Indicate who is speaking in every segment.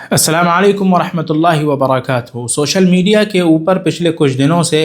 Speaker 1: अस्सलाम वालेकुम वरहमतुल्लाहि वबरकातुहू। सोशल मीडिया के ऊपर पिछले कुछ दिनों से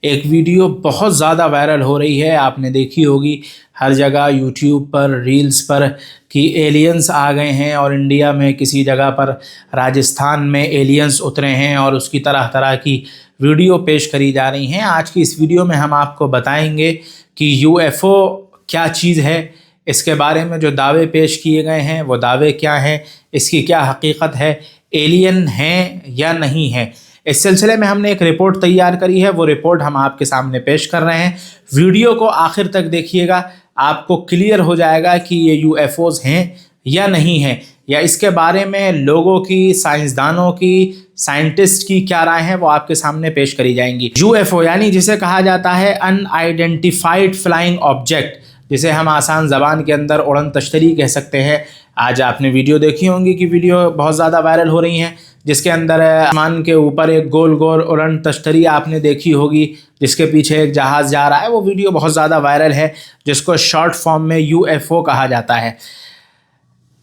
Speaker 1: एक वीडियो बहुत ज़्यादा वायरल हो रही है। आपने देखी होगी हर जगह, यूट्यूब पर, रील्स पर, कि एलियंस आ गए हैं और इंडिया में किसी जगह पर राजस्थान में एलियंस उतरे हैं और उसकी तरह तरह की वीडियो पेश करी जा रही हैं। आज की इस वीडियो में हम आपको बताएंगे कि यूएफओ क्या चीज़ है, इसके बारे में जो दावे पेश किए गए हैं वो दावे क्या हैं, इसकी क्या हकीकत है, एलियन हैं या नहीं है। इस सिलसिले में हमने एक रिपोर्ट तैयार करी है, वो रिपोर्ट हम आपके सामने पेश कर रहे हैं। वीडियो को आखिर तक देखिएगा, आपको क्लियर हो जाएगा कि ये यूएफओज हैं या नहीं हैं, या इसके बारे में लोगों की, साइंसदानों की, साइंटिस्ट की क्या राय है वो आपके सामने पेश करी जाएंगी। यूएफओ यानी जिसे कहा जाता है अनआइडेंटिफाइड फ्लाइंग ऑब्जेक्ट, जिसे हम आसान ज़बान के अंदर उड़न तश्तरी कह सकते हैं। आज आपने वीडियो देखी होंगी कि वीडियो बहुत ज़्यादा वायरल हो रही हैं, जिसके अंदर आसमान के ऊपर एक गोल गोल उड़न तश्तरी आपने देखी होगी, जिसके पीछे एक जहाज़ जा रहा है। वो वीडियो बहुत ज़्यादा वायरल है, जिसको शॉर्ट फॉर्म में यूएफओ कहा जाता है।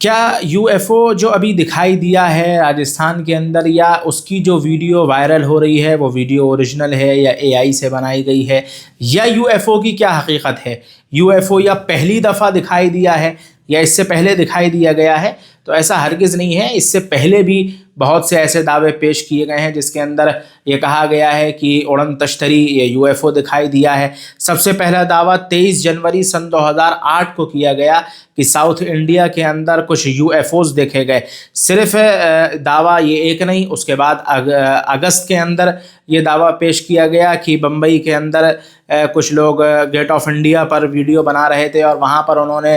Speaker 1: क्या यूएफओ जो अभी दिखाई दिया है राजस्थान के अंदर, या उसकी जो वीडियो वायरल हो रही है वो वीडियो ओरिजिनल है या एआई से बनाई गई है, या यूएफओ की क्या हकीकत है? यूएफओ या पहली दफ़ा दिखाई दिया है या इससे पहले दिखाई दिया गया है? तो ऐसा हरगिज़ नहीं है। इससे पहले भी बहुत से ऐसे दावे पेश किए गए हैं जिसके अंदर ये कहा गया है कि उड़न तश्तरी ये यूएफओ दिखाई दिया है। सबसे पहला दावा 23 जनवरी सन 2008 को किया गया कि साउथ इंडिया के अंदर कुछ यूएफओज देखे गए। सिर्फ दावा ये एक नहीं, उसके बाद अगस्त के अंदर ये दावा पेश किया गया कि बम्बई के अंदर कुछ लोग गेट ऑफ इंडिया पर वीडियो बना रहे थे और वहाँ पर उन्होंने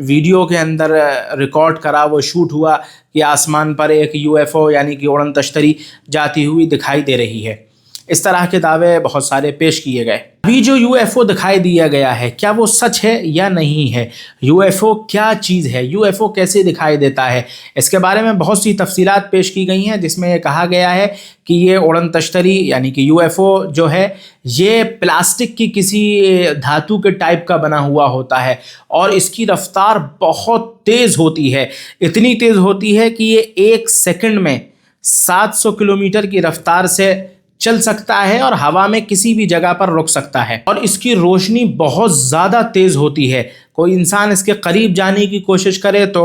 Speaker 1: वीडियो के अंदर रिकॉर्ड करा, वो शूट हुआ कि आसमान पर एक यूएफओ यानी कि उड़न तश्तरी जाती हुई दिखाई दे रही है। इस तरह के दावे बहुत सारे पेश किए गए। अभी जो यूएफओ दिखाई दिया गया है, क्या वो सच है या नहीं है? यूएफओ क्या चीज़ है? यूएफओ कैसे दिखाई देता है? इसके बारे में बहुत सी तफसीलात पेश की गई हैं, जिसमें ये कहा गया है कि ये उड़न तश्तरी यानी कि यूएफओ जो है ये प्लास्टिक की किसी धातु के टाइप का बना हुआ होता है और इसकी रफ्तार बहुत तेज़ होती है। इतनी तेज़ होती है कि ये 1 सेकंड में 700 किलोमीटर की रफ्तार से चल सकता है और हवा में किसी भी जगह पर रुक सकता है, और इसकी रोशनी बहुत ज़्यादा तेज़ होती है। कोई इंसान इसके करीब जाने की कोशिश करे तो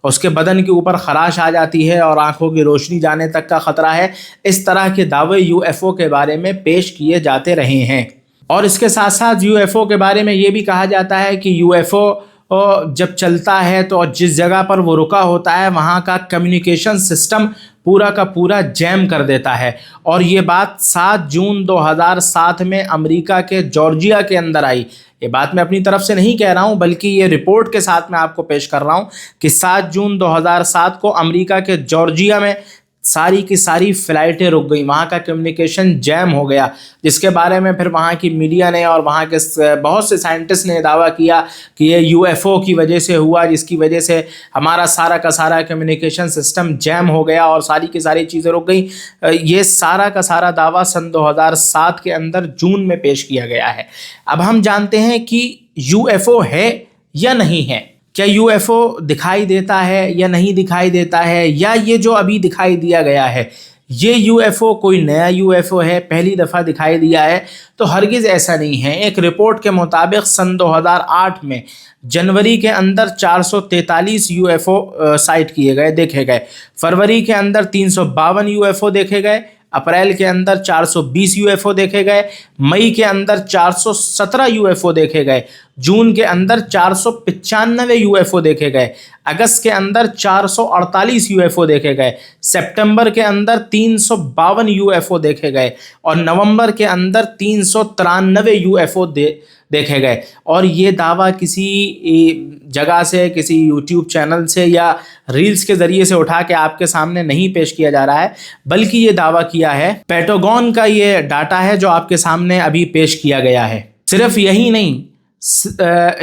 Speaker 1: उसके बदन के ऊपर खराश आ जाती है और आंखों की रोशनी जाने तक का ख़तरा है। इस तरह के दावे यूएफओ के बारे में पेश किए जाते रहे हैं। और इसके साथ साथ यूएफओ के बारे में ये भी कहा जाता है कि यूएफओ जब चलता है तो जिस जगह पर वो रुका होता है वहाँ का कम्युनिकेशन सिस्टम पूरा का पूरा जैम कर देता है। और ये बात 7 जून 2007 में अमेरिका के जॉर्जिया के अंदर आई। ये बात मैं अपनी तरफ से नहीं कह रहा हूँ, बल्कि ये रिपोर्ट के साथ मैं आपको पेश कर रहा हूँ कि 7 जून 2007 को अमेरिका के जॉर्जिया में सारी की सारी फ़्लाइटें रुक गई, वहाँ का कम्युनिकेशन जैम हो गया, जिसके बारे में फिर वहाँ की मीडिया ने और वहाँ के बहुत से साइंटिस्ट ने दावा किया कि ये यूएफओ की वजह से हुआ, जिसकी वजह से हमारा सारा का सारा कम्युनिकेशन सिस्टम जैम हो गया और सारी की सारी चीज़ें रुक गई। ये सारा का सारा दावा सन 2007 के अंदर जून में पेश किया गया है। अब हम जानते हैं कि यूएफओ है या नहीं है। क्या यूएफओ दिखाई देता है या नहीं दिखाई देता है, या ये जो अभी दिखाई दिया गया है ये यूएफओ कोई नया यूएफओ है, पहली दफ़ा दिखाई दिया है? तो हरगिज़ ऐसा नहीं है। एक रिपोर्ट के मुताबिक सन 2008 में जनवरी के अंदर 443 यूएफओ साइट किए गए, देखे गए। फरवरी के अंदर 352 यूएफओ देखे गए। अप्रैल के अंदर 420 यूएफओ देखे गए। मई के अंदर 417 यूएफओ देखे गए। जून के अंदर 495 यूएफओ देखे गए। अगस्त के अंदर 448 यूएफओ देखे गए। सितंबर के अंदर 352 यूएफओ देखे गए और नवंबर के अंदर 393 यूएफओ देखे गए। और ये दावा किसी जगह से, किसी यूट्यूब चैनल से या रील्स के ज़रिए से उठा के आपके सामने नहीं पेश किया जा रहा है, बल्कि ये दावा किया है पेंटागन का। ये डाटा है जो आपके सामने अभी पेश किया गया है। सिर्फ यही नहीं,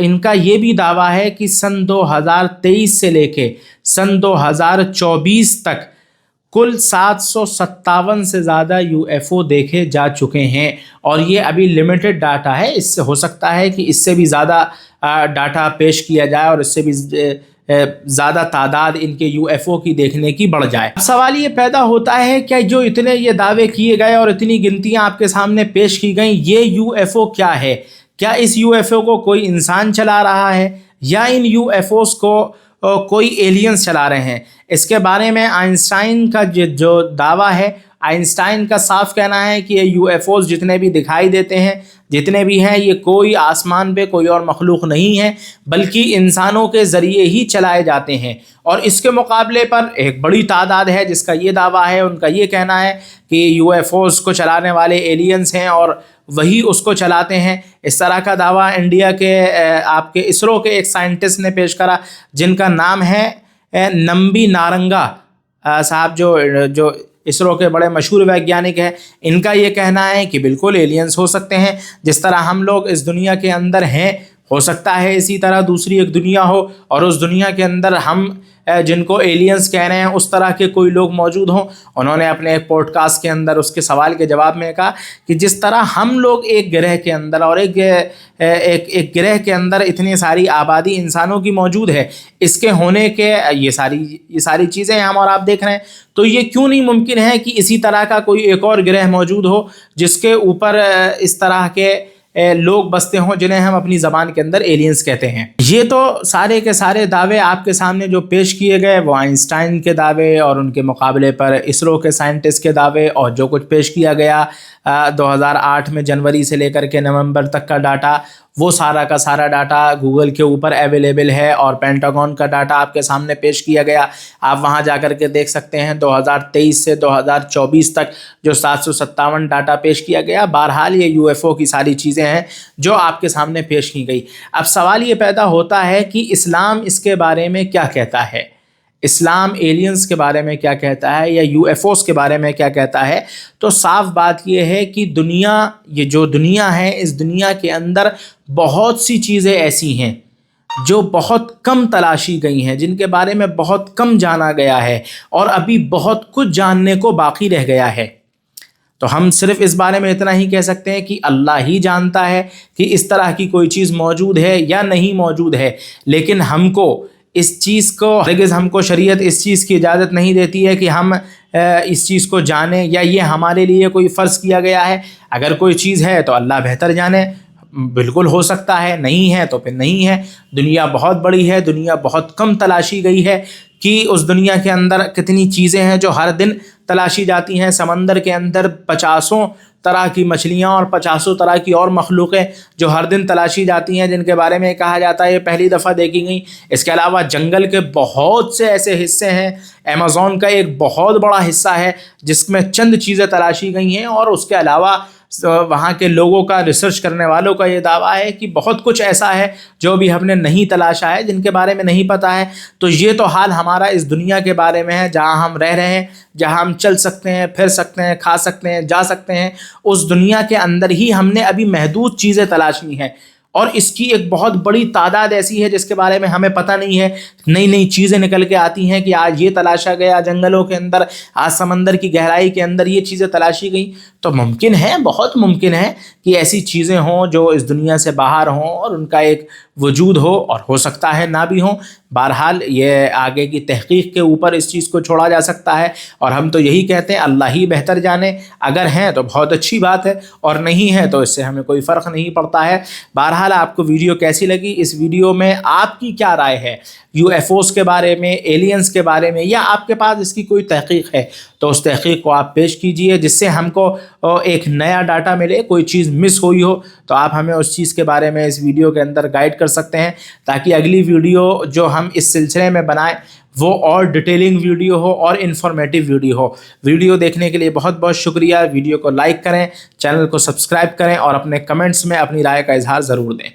Speaker 1: इनका ये भी दावा है कि सन 2023 से लेके सन 2024 तक कुल 757 से ज़्यादा यूएफओ देखे जा चुके हैं। और ये अभी लिमिटेड डाटा है, इससे हो सकता है कि इससे भी ज़्यादा डाटा पेश किया जाए और इससे भी زیادہ تعداد ان کے UFO کی دیکھنے کی بڑھ جائے۔ اب سوال یہ پیدا ہوتا ہے کہ جو اتنے یہ دعوے کیے گئے اور اتنی گنتیاں آپ کے سامنے پیش کی گئیں، یہ UFO کیا ہے؟ کیا اس UFO کو کوئی انسان چلا رہا ہے یا ان UFOs کو کوئی ایلینز چلا رہے ہیں؟ اس کے بارے میں آئنسٹائن کا جو دعویٰ ہے، آئنسٹائن کا صاف کہنا ہے کہ یہ UFOs جتنے بھی دکھائی دیتے ہیں، جتنے بھی ہیں، یہ کوئی آسمان پہ کوئی اور مخلوق نہیں ہے بلکہ انسانوں کے ذریعے ہی چلائے جاتے ہیں۔ اور اس کے مقابلے پر ایک بڑی تعداد ہے جس کا یہ دعویٰ ہے، ان کا یہ کہنا ہے کہ UFOs کو چلانے والے ایلینز ہیں اور وہی اس کو چلاتے ہیں۔ اس طرح کا دعویٰ انڈیا کے آپ کے اسرو کے ایک سائنٹسٹ نے پیش کرا جن کا نام ہے نمبی نارنگا صاحب، جو اسرو کے بڑے مشہور ویگیانک ہیں۔ ان کا یہ کہنا ہے کہ بالکل ایلینز ہو سکتے ہیں، جس طرح ہم لوگ اس دنیا کے اندر ہیں، ہو سکتا ہے اسی طرح دوسری ایک دنیا ہو اور اس دنیا کے اندر ہم جن کو ایلینز کہہ رہے ہیں اس طرح کے کوئی لوگ موجود ہوں۔ انہوں نے اپنے ایک پوڈ کاسٹ کے اندر اس کے سوال کے جواب میں کہا کہ جس طرح ہم لوگ ایک گرہ کے اندر اور ایک گرہ کے اندر اتنی ساری آبادی انسانوں کی موجود ہے، اس کے ہونے کے یہ ساری چیزیں ہم اور آپ دیکھ رہے ہیں، تو یہ کیوں نہیں ممکن ہے کہ اسی طرح کا کوئی ایک اور گرہ موجود ہو جس کے اوپر اس طرح کے لوگ بستے ہوں جنہیں ہم اپنی زبان کے اندر ایلینز کہتے ہیں۔ یہ تو سارے کے سارے دعوے آپ کے سامنے جو پیش کیے گئے وہ آئنسٹائن کے دعوے اور ان کے مقابلے پر اسرو کے سائنٹسٹ کے دعوے اور جو کچھ پیش کیا گیا 2008 میں جنوری سے لے کر کے نومبر تک کا ڈاٹا، وہ سارا کا سارا ڈاٹا گوگل کے اوپر اویلیبل ہے اور پینٹاگون کا ڈاٹا آپ کے سامنے پیش کیا گیا۔ آپ وہاں جا کر کے دیکھ سکتے ہیں 2023 سے 2024 تک جو 757 ڈاٹا پیش کیا گیا۔ بہرحال یہ UFO کی ساری چیزیں ہیں جو آپ کے سامنے پیش کی گئی۔ اب سوال یہ پیدا ہوتا ہے کہ اسلام اس کے بارے میں کیا کہتا ہے؟ اسلام ایلینز کے بارے میں کیا کہتا ہے یا UFOs کے بارے میں کیا کہتا ہے؟ تو صاف بات یہ ہے کہ یہ جو دنیا ہے، اس دنیا کے اندر بہت سی چیزیں ایسی ہیں جو بہت کم تلاشی گئی ہیں، جن کے بارے میں بہت کم جانا گیا ہے اور ابھی بہت کچھ جاننے کو باقی رہ گیا ہے۔ تو ہم صرف اس بارے میں اتنا ہی کہہ سکتے ہیں کہ اللہ ہی جانتا ہے کہ اس طرح کی کوئی چیز موجود ہے یا نہیں موجود ہے، لیکن ہم کو اس چیز کو ہرگز ہم کو شریعت اس چیز کی اجازت نہیں دیتی ہے کہ ہم اس چیز کو جانیں یا یہ ہمارے لیے کوئی فرض کیا گیا ہے۔ اگر کوئی چیز ہے تو اللہ بہتر جانے، بالکل ہو سکتا ہے، نہیں ہے تو پھر نہیں ہے۔ دنیا بہت بڑی ہے، دنیا بہت کم تلاشی گئی ہے کہ اس دنیا کے اندر کتنی چیزیں ہیں جو ہر دن تلاشی جاتی ہیں۔ سمندر کے اندر 50 طرح کی مچھلیاں اور 50 طرح کی اور مخلوقیں جو ہر دن تلاشی جاتی ہیں، جن کے بارے میں کہا جاتا ہے یہ پہلی دفعہ دیکھی گئی۔ اس کے علاوہ جنگل کے بہت سے ایسے حصے ہیں، ایمیزون کا ایک بہت بڑا حصہ ہے جس میں چند چیزیں تلاشی گئی ہیں، اور اس کے علاوہ وہاں کے لوگوں کا، ریسرچ کرنے والوں کا یہ دعویٰ ہے کہ بہت کچھ ایسا ہے جو بھی ہم نے نہیں تلاشا ہے، جن کے بارے میں نہیں پتہ ہے۔ تو یہ تو حال ہمارا اس دنیا کے بارے میں ہے جہاں ہم رہ رہے ہیں، جہاں ہم چل سکتے ہیں، پھر سکتے ہیں، کھا سکتے ہیں، جا سکتے ہیں۔ اس دنیا کے اندر ہی ہم نے ابھی محدود چیزیں تلاشی ہیں، اور اس کی ایک بہت بڑی تعداد ایسی ہے جس کے بارے میں ہمیں پتہ نہیں ہے۔ نئی نئی چیزیں نکل کے آتی ہیں کہ آج یہ تلاشا گیا جنگلوں کے اندر، آج سمندر کی گہرائی کے اندر یہ چیزیں تلاشی گئیں۔ تو ممکن ہے، بہت ممکن ہے کہ ایسی چیزیں ہوں جو اس دنیا سے باہر ہوں اور ان کا ایک وجود ہو، اور ہو سکتا ہے نہ بھی ہوں۔ بہرحال یہ آگے کی تحقیق کے اوپر اس چیز کو چھوڑا جا سکتا ہے، اور ہم تو یہی کہتے ہیں اللہ ہی بہتر جانے۔ اگر ہیں تو بہت اچھی بات ہے، اور نہیں ہے تو اس سے ہمیں کوئی فرق نہیں پڑتا ہے۔ بہرحال آپ کو ویڈیو کیسی لگی؟ اس ویڈیو میں آپ کی کیا رائے ہے UFOs کے بارے میں، ایلینز کے بارے میں، یا آپ کے پاس اس کی کوئی تحقیق ہے تو اس تحقیق کو آپ پیش کیجئے، جس سے ہم کو ایک نیا ڈاٹا ملے۔ کوئی چیز مس ہوئی ہو تو آپ ہمیں اس چیز کے بارے میں اس ویڈیو کے اندر گائیڈ کر سکتے ہیں، تاکہ اگلی ویڈیو جو ہم اس سلسلے میں بنائیں وہ اور ڈیٹیلنگ ویڈیو ہو اور انفارمیٹیو ویڈیو ہو۔ ویڈیو دیکھنے کے لیے بہت بہت شکریہ۔ ویڈیو کو لائک کریں، چینل کو سبسکرائب کریں، اور اپنے کمنٹس میں اپنی رائے کا اظہار ضرور دیں۔